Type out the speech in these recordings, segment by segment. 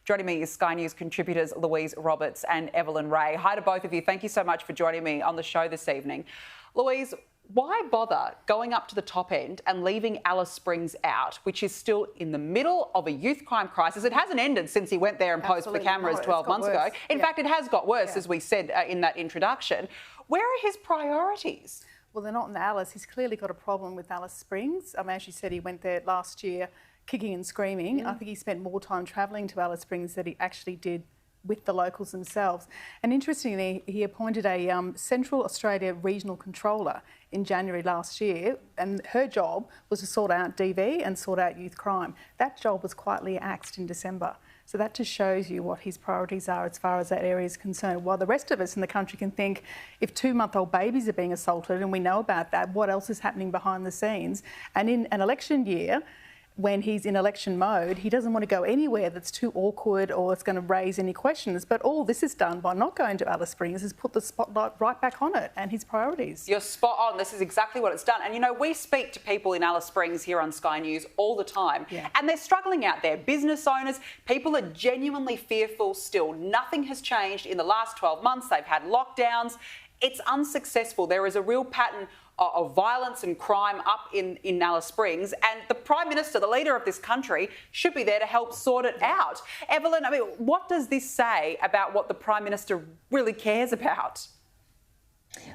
Joining me is Sky News contributors Louise Roberts and Evelyn Ray. Hi to both of you. Thank you so much for joining me on the show this evening. Louise, why bother going up to the top end and leaving Alice Springs out, which is still in the middle of a youth crime crisis? It hasn't ended since he went there and posed for cameras 12 months ago. In fact, it has got worse, as we said in that introduction. Where are his priorities? Well, they're not in Alice. He's clearly got a problem with Alice Springs. I mean, as you said, he went there last year kicking and screaming. I think he spent more time travelling to Alice Springs than he actually did with the locals themselves. And interestingly, he appointed a Central Australia Regional Controller in January last year, and her job was to sort out DV and sort out youth crime. That job was quietly axed in December. So that just shows you what his priorities are as far as that area is concerned. While the rest of us in the country can think, if 2-month-old babies are being assaulted and we know about that, what else is happening behind the scenes? And in an election year, when he's in election mode, he doesn't want to go anywhere that's too awkward or it's going to raise any questions. But all this is done by not going to Alice Springs is put the spotlight right back on it and his priorities. You're spot on. This is exactly what it's done. And, you know, we speak to people in Alice Springs here on Sky News all the time, and they're struggling out there. Business owners, people are genuinely fearful still. Nothing has changed in the last 12 months. They've had lockdowns. It's unsuccessful. There is a real pattern of violence and crime up in Alice Springs, and the Prime Minister, the leader of this country, should be there to help sort it out. Evelyn, I mean, what does this say about what the Prime Minister really cares about?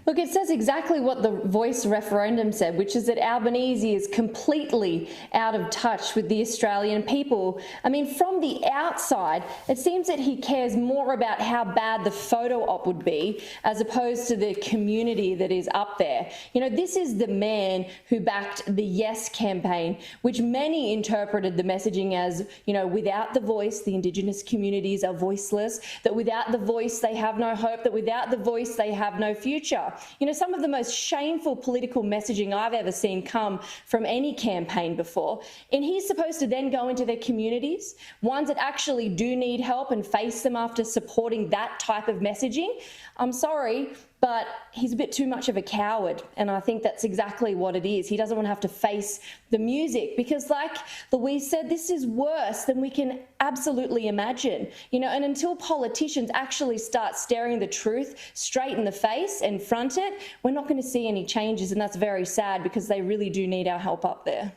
Look, it says exactly what the Voice referendum said, which is that Albanese is completely out of touch with the Australian people. I mean, from the outside, it seems that he cares more about how bad the photo op would be as opposed to the community that is up there. You know, this is the man who backed the Yes campaign, which many interpreted the messaging as, you know, without the voice, the Indigenous communities are voiceless, that without the voice, they have no hope, that without the voice, they have no future. You know, some of the most shameful political messaging I've ever seen come from any campaign before. And he's supposed to then go into their communities, ones that actually do need help, and face them after supporting that type of messaging. I'm sorry, but he's a bit too much of a coward, and I think that's exactly what it is. He doesn't want to have to face the music because, like Louise said, this is worse than we can absolutely imagine. You know, and until politicians actually start staring the truth straight in the face and front it, we're not going to see any changes, and that's very sad because they really do need our help up there.